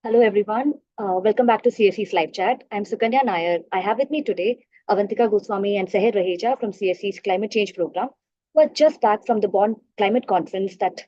Hello, everyone. Welcome back to CSE's live chat. I'm Sukanya Nair. I have with me today Avantika Goswami and Sehr Raheja from CSE's climate change program, who are just back from the Bonn climate conference that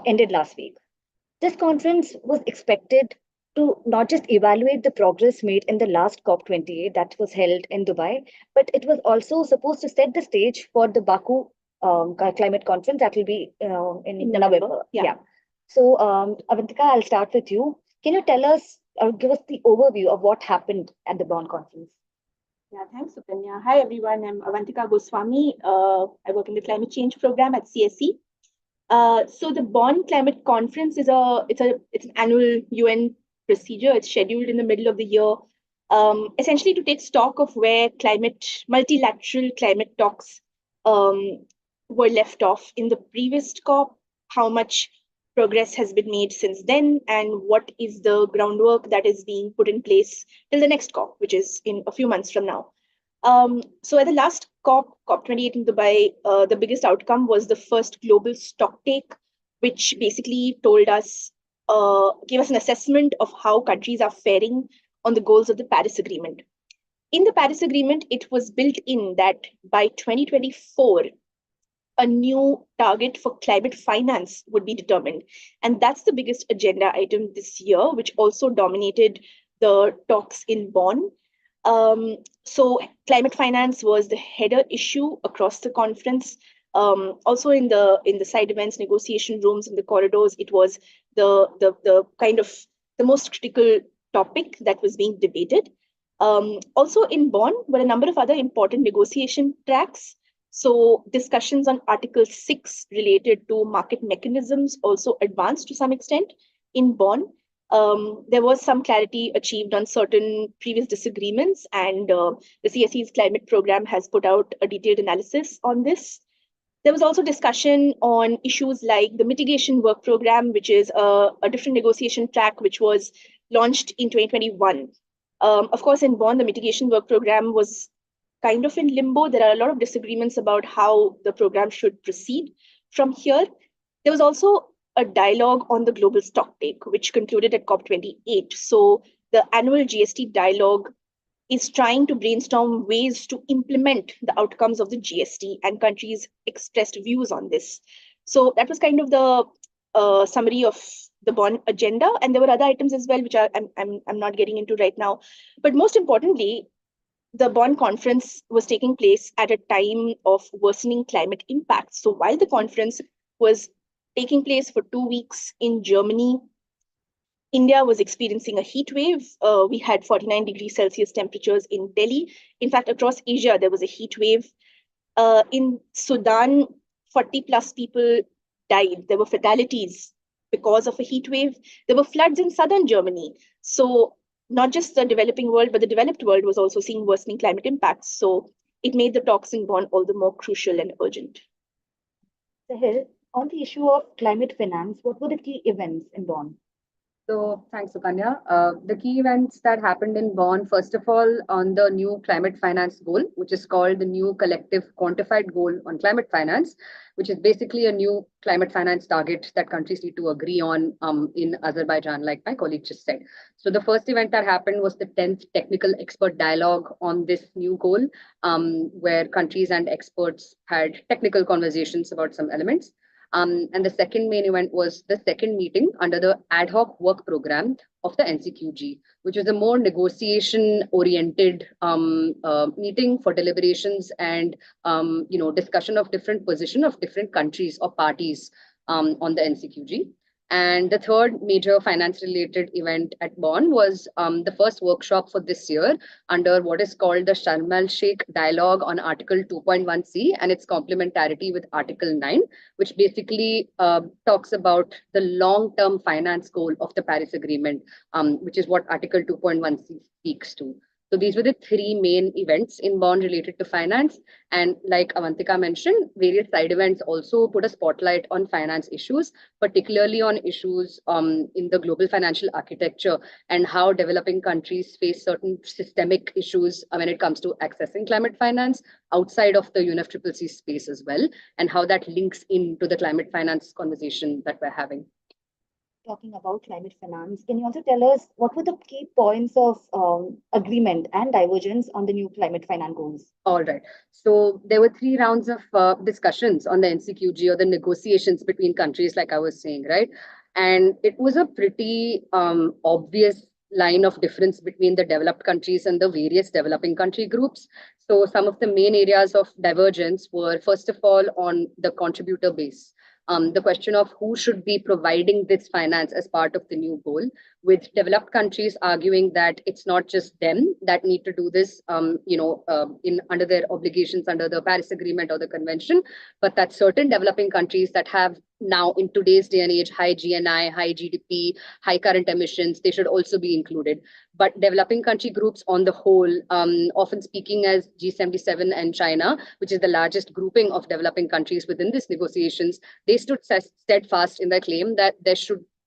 ended last week. This conference was expected to not just evaluate the progress made in the last COP28 that was held in Dubai, but it was also supposed to set the stage for the Baku climate conference that will be in November. Yeah. So, Avantika, I'll start with you. Can you tell us or give us the overview of what happened at the Bonn conference? Yeah, thanks, Sukanya. Hi, everyone. I'm Avantika Goswami. I work in the climate change program at CSE. So the Bonn Climate Conference is it's an annual UN procedure. It's scheduled in the middle of the year, essentially to take stock of where multilateral climate talks um, were left off in the previous COP, how much progress has been made since then, and what is the groundwork that is being put in place till the next COP, which is in a few months from now. So at the last COP28 in Dubai, the biggest outcome was the first global stock take, which basically gave us an assessment of how countries are faring on the goals of the Paris Agreement. In the Paris Agreement, it was built in that by 2024, a new target for climate finance would be determined. And that's the biggest agenda item this year, which also dominated the talks in Bonn. So climate finance was the header issue across the conference. Also in the side events, negotiation rooms, in the corridors, it was the kind of the most critical topic that was being debated. Also in Bonn were a number of other important negotiation tracks. So discussions on Article 6 related to market mechanisms also advanced to some extent in Bonn. There was some clarity achieved on certain previous disagreements, and the CSE's climate program has put out a detailed analysis on this. There was also discussion on issues like the mitigation work program, which is a different negotiation track, which was launched in 2021. Of course, in Bonn, the mitigation work program was kind of in limbo. There are a lot of disagreements about how the program should proceed from here. There was also a dialogue on the global stocktake, which concluded at COP28. So the annual GST dialogue is trying to brainstorm ways to implement the outcomes of the GST, and countries expressed views on this. So that was kind of the summary of the Bonn agenda, and there were other items as well, which I'm not getting into right now. But most importantly, the Bonn conference was taking place at a time of worsening climate impacts. So while the conference was taking place for 2 weeks in Germany, India was experiencing a heat wave. We had 49 degrees Celsius temperatures in Delhi. In fact, across Asia, there was a heat wave. In Sudan, 40 plus people died. There were fatalities because of a heat wave. There were floods in southern Germany. So not just the developing world, but the developed world was also seeing worsening climate impacts. So it made the talks in Bonn all the more crucial and urgent. Sahil, on the issue of climate finance, what were the key events in Bonn? So thanks, Sukanya. The key events that happened in Bonn, first of all, on the new climate finance goal, which is called the new collective quantified goal on climate finance, which is basically a new climate finance target that countries need to agree on in Azerbaijan, like my colleague just said. So the first event that happened was the 10th technical expert dialogue on this new goal, where countries and experts had technical conversations about some elements. And the second main event was the second meeting under the ad hoc work program of the NCQG, which was a more negotiation-oriented meeting for deliberations and discussion of different position of different countries or parties on the NCQG. And the third major finance-related event at Bonn was the first workshop for this year under what is called the Sharm el-Sheikh Dialogue on Article 2.1c and its complementarity with Article 9, which basically talks about the long-term finance goal of the Paris Agreement, which is what Article 2.1c speaks to. So these were the three main events in Bonn related to finance. And like Avantika mentioned, various side events also put a spotlight on finance issues, particularly on issues in the global financial architecture and how developing countries face certain systemic issues when it comes to accessing climate finance outside of the UNFCCC space as well, and how that links into the climate finance conversation that we're having. talking about climate finance, can you also tell us what were the key points of agreement and divergence on the new climate finance goals? All right. So there were 3 rounds of discussions on the NCQG or the negotiations between countries, like I was saying, right? And it was a pretty obvious line of difference between the developed countries and the various developing country groups. So some of the main areas of divergence were, first of all, on the contributor base. The question of who should be providing this finance as part of the new goal, with developed countries arguing that it's not just them that need to do this, in under their obligations under the Paris Agreement or the Convention, but that certain developing countries that have now in today's day and age high GNI, high GDP, high current emissions, they should also be included. But developing country groups on the whole, often speaking as G77 and China, which is the largest grouping of developing countries within these negotiations, they stood steadfast in their claim that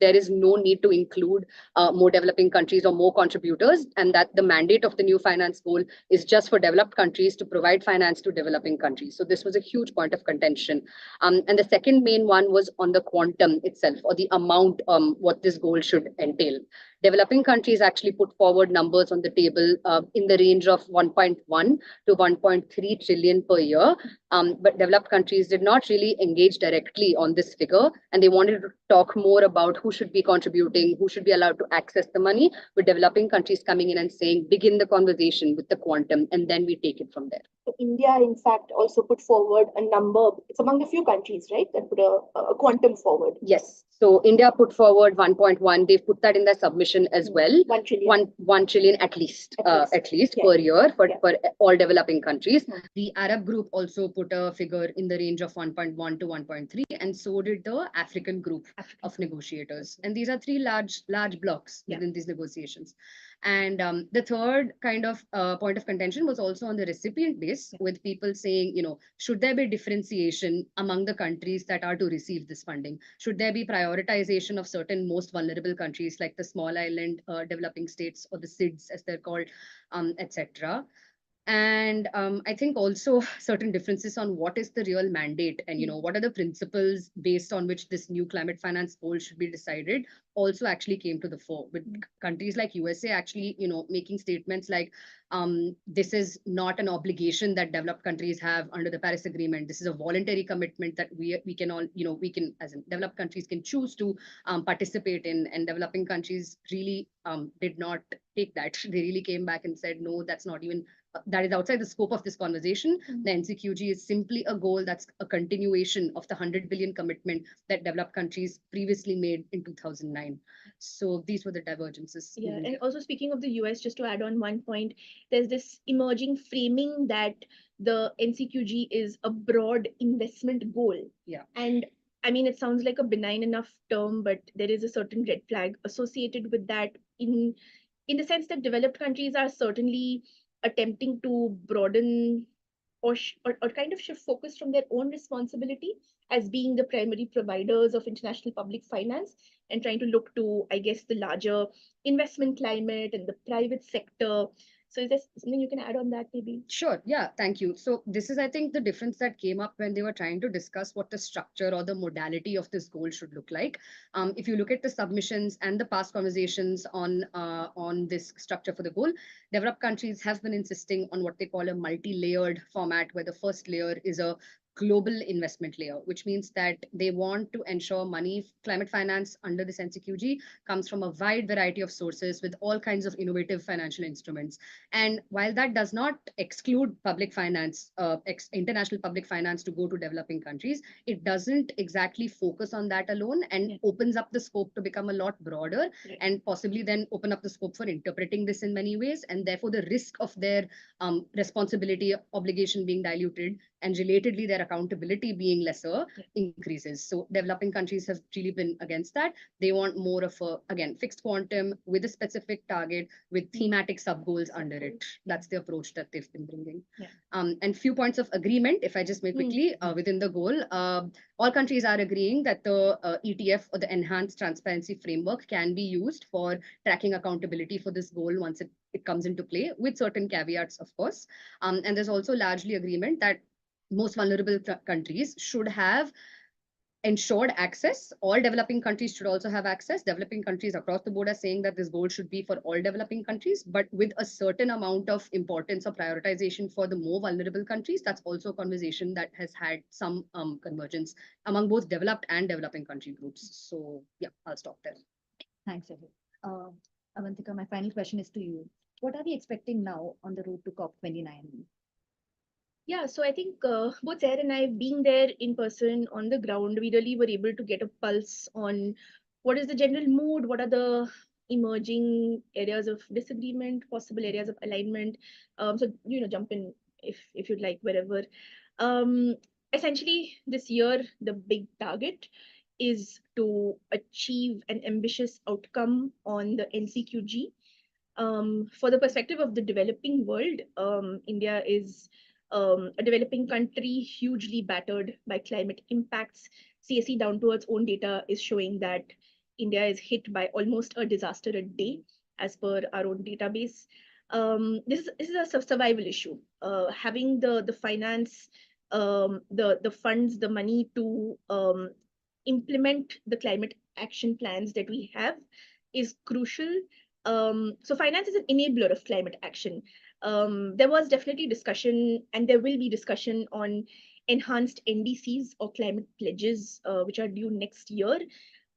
there is no need to include more developing countries or more contributors, and that the mandate of the new finance goal is just for developed countries to provide finance to developing countries. So this was a huge point of contention. And the second main one was on the quantum itself, or the amount, what this goal should entail. Developing countries actually put forward numbers on the table in the range of 1.1 to 1.3 trillion per year. But developed countries did not really engage directly on this figure, and they wanted to talk more about who should be contributing, who should be allowed to access the money, with developing countries coming in and saying, begin the conversation with the quantum, and then we take it from there. So India, in fact, also put forward a number. It's among the few countries, right, that put a quantum forward. Yes. So India put forward 1.1. They've put that in their submission as well. 1 trillion. 1 trillion at least Yeah. per year for all developing countries. Hmm. The Arab group also put a figure in the range of 1.1 to 1.3, and so did the African group of negotiators. And these are 3 large blocks within these negotiations. And the third kind of point of contention was also on the recipient base, with people saying, should there be differentiation among the countries that are to receive this funding? Should there be prioritization of certain most vulnerable countries like the small island developing states, or the SIDS as they're called, etc.? And I think also certain differences on what is the real mandate, and what are the principles based on which this new climate finance goal should be decided, also actually came to the fore, with countries like USA actually making statements like, this is not an obligation that developed countries have under the Paris Agreement. This is a voluntary commitment that we can all, we can, as in developed countries, can choose to participate in. And developing countries really did not take that. They really came back and said, no, that's not even, that is outside the scope of this conversation. The NCQG is simply a goal that's a continuation of the 100 billion commitment that developed countries previously made in 2009. So these were the divergences. Yeah, and also speaking of the US, just to add on one point, there's this emerging framing that the NCQG is a broad investment goal. Yeah. And I mean, it sounds like a benign enough term, but there is a certain red flag associated with that, in the sense that developed countries are certainly attempting to broaden or kind of shift focus from their own responsibility as being the primary providers of international public finance, and trying to look to, I guess, the larger investment climate and the private sector. So is there something you can add on that, maybe? Sure. Yeah. Thank you. So this is, I think, the difference that came up when they were trying to discuss what the structure or the modality of this goal should look like. If you look at the submissions and the past conversations on this structure for the goal, developed countries have been insisting on what they call a multi-layered format, where the first layer is a global investment layer, which means that they want to ensure money, climate finance under this NCQG, comes from a wide variety of sources with all kinds of innovative financial instruments. And while that does not exclude public finance, international public finance to go to developing countries, it doesn't exactly focus on that alone, and opens up the scope to become a lot broader, and possibly then open up the scope for interpreting this in many ways. And therefore, the risk of their responsibility, obligation being diluted, and relatedly their accountability being lesser increases. So developing countries have really been against that. They want more of a, again, fixed quantum with a specific target with thematic sub goals under it. That's the approach that they've been bringing. And few points of agreement, if I just make quickly, within the goal, all countries are agreeing that the ETF, or the enhanced transparency framework, can be used for tracking accountability for this goal once it comes into play, with certain caveats, of course. And there's also largely agreement that most vulnerable countries should have ensured access. All developing countries should also have access. Developing countries across the board are saying that this goal should be for all developing countries, but with a certain amount of importance or prioritization for the more vulnerable countries. That's also a conversation that has had some convergence among both developed and developing country groups. So yeah, I'll stop there. Thanks, Sahil. Avantika, my final question is to you. What are we expecting now on the road to COP29? Yeah, so I think both Sehr and I, being there in person on the ground, we really were able to get a pulse on what is the general mood, what are the emerging areas of disagreement, possible areas of alignment. So jump in if you'd like, wherever. Um, Essentially, this year the big target is to achieve an ambitious outcome on the NCQG. For the perspective of the developing world, India is a developing country hugely battered by climate impacts. CSE Down to Earth's own data is showing that India is hit by almost a disaster a day, as per our own database. This is a survival issue. Having the finance, the funds, the money to implement the climate action plans that we have is crucial. So finance is an enabler of climate action. There was definitely discussion, and there will be discussion on enhanced NDCs or climate pledges, which are due next year.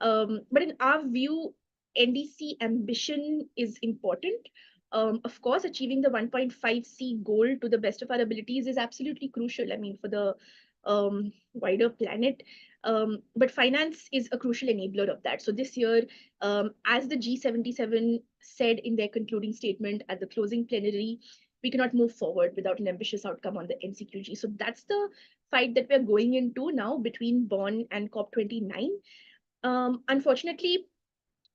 But in our view, NDC ambition is important. Of course, achieving the 1.5C goal to the best of our abilities is absolutely crucial. I mean, for the wider planet. But finance is a crucial enabler of that. So this year, as the G77 said in their concluding statement at the closing plenary, we cannot move forward without an ambitious outcome on the NCQG. So that's the fight that we're going into now between Bonn and COP29. Unfortunately,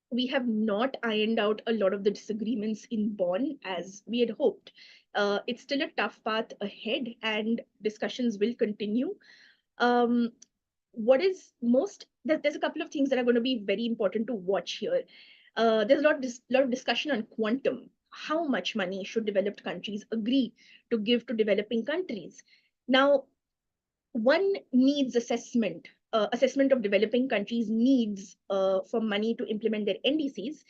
we have not ironed out a lot of the disagreements in Bonn as we had hoped. It's still a tough path ahead, and discussions will continue. What is there's a couple of things that are going to be very important to watch here. There's a lot of discussion on quantum. How much money should developed countries agree to give to developing countries? Now, one needs assessment of developing countries' needs for money to implement their NDCs,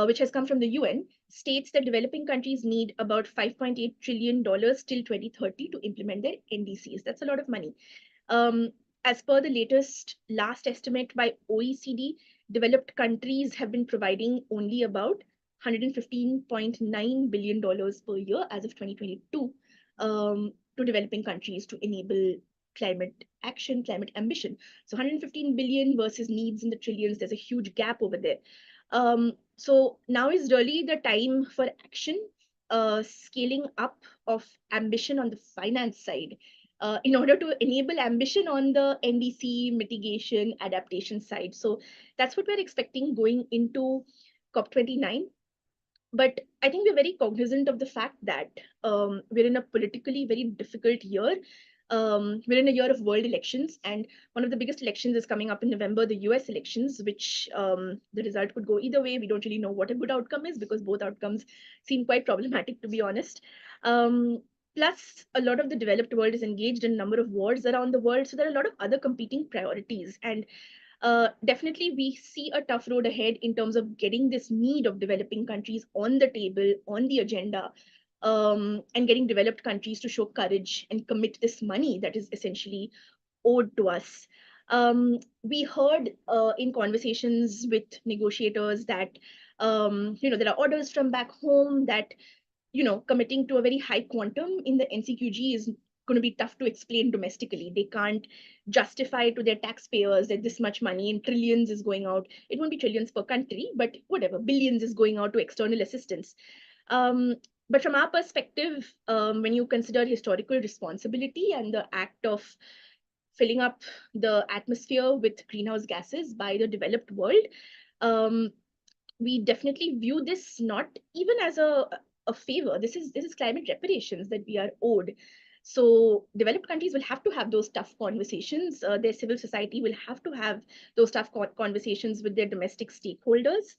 which has come from the UN, states that developing countries need about $5.8 trillion till 2030 to implement their NDCs. That's a lot of money. As per the last estimate by OECD, developed countries have been providing only about $115.9 billion per year as of 2022 to developing countries to enable climate action, climate ambition. So 115 billion versus needs in the trillions, there's a huge gap over there. So now is really the time for action, scaling up of ambition on the finance side, in order to enable ambition on the NDC mitigation adaptation side. So that's what we're expecting going into COP29. But I think we're very cognizant of the fact that we're in a politically very difficult year. We're in a year of world elections, and one of the biggest elections is coming up in November, the US elections, which the result could go either way. We don't really know what a good outcome is because both outcomes seem quite problematic, to be honest. Plus, a lot of the developed world is engaged in a number of wars around the world. So there are a lot of other competing priorities. And definitely we see a tough road ahead in terms of getting this need of developing countries on the table, on the agenda, and getting developed countries to show courage and commit this money that is essentially owed to us. We heard in conversations with negotiators that there are orders from back home that committing to a very high quantum in the NCQG is going to be tough to explain domestically. They can't justify to their taxpayers that this much money in trillions is going out. It won't be trillions per country, but whatever, billions is going out to external assistance. But from our perspective, when you consider historical responsibility and the act of filling up the atmosphere with greenhouse gases by the developed world, we definitely view this not even as a favor. This is climate reparations that we are owed. So developed countries will have to have those tough conversations. Their civil society will have to have those tough conversations with their domestic stakeholders.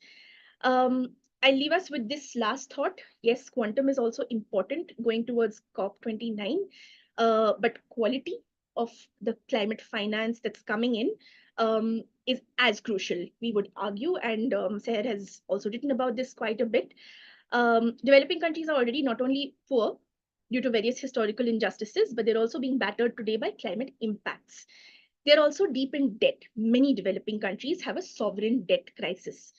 I'll leave us with this last thought. Yes, quantum is also important going towards COP29, but quality of the climate finance that's coming in is as crucial, we would argue. And Sehr has also written about this quite a bit. Developing countries are already not only poor due to various historical injustices, but they're also being battered today by climate impacts. They're also deep in debt. Many developing countries have a sovereign debt crisis.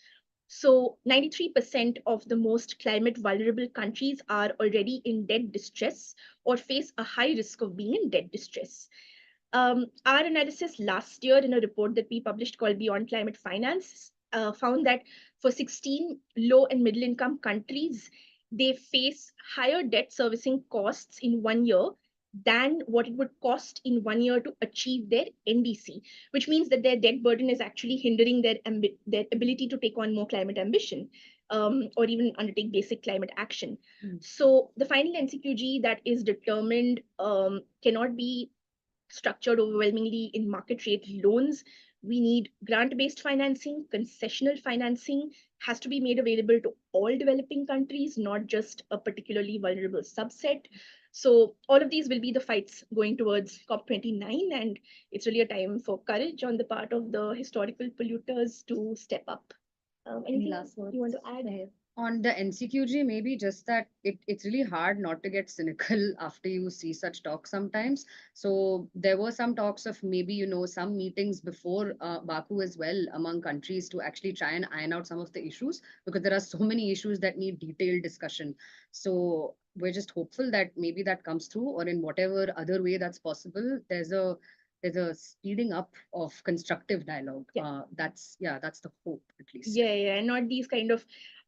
So 93% of the most climate vulnerable countries are already in debt distress or face a high risk of being in debt distress. Our analysis last year in a report that we published called Beyond Climate Finance found that for 16 low and middle income countries, they face higher debt servicing costs in 1 year than what it would cost in 1 year to achieve their NDC, which means that their debt burden is actually hindering their ability to take on more climate ambition or even undertake basic climate action. So the final NCQG that is determined cannot be structured overwhelmingly in market rate loans. We need grant-based financing. Concessional financing has to be made available to all developing countries, not just a particularly vulnerable subset. So all of these will be the fights going towards COP29, and it's really a time for courage on the part of the historical polluters to step up. Anything last words you want to add? Nair? On the NCQG, maybe just that it's really hard not to get cynical after you see such talks sometimes. So there were some talks of maybe, some meetings before Baku as well among countries to actually try and iron out some of the issues, because there are so many issues that need detailed discussion. So we're just hopeful that maybe that comes through, or in whatever other way that's possible, there's a speeding up of constructive dialogue. Yeah. That's the hope, at least. Yeah, not these kind of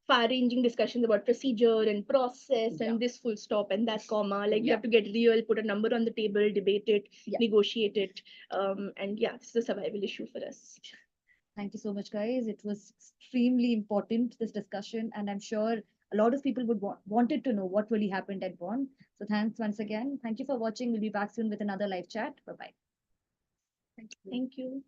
far-ranging discussions about procedure and process Yeah. and this full stop and that comma. Like you Yeah. have to get real, put a number on the table, debate it, Yeah. negotiate it. And yeah, this is a survival issue for us. Thank you so much, guys. It was extremely important, this discussion, and I'm sure a lot of people would wanted to know what really happened at Bonn. So thanks once again. Thank you for watching. We'll be back soon with another live chat. Bye bye. Thank you.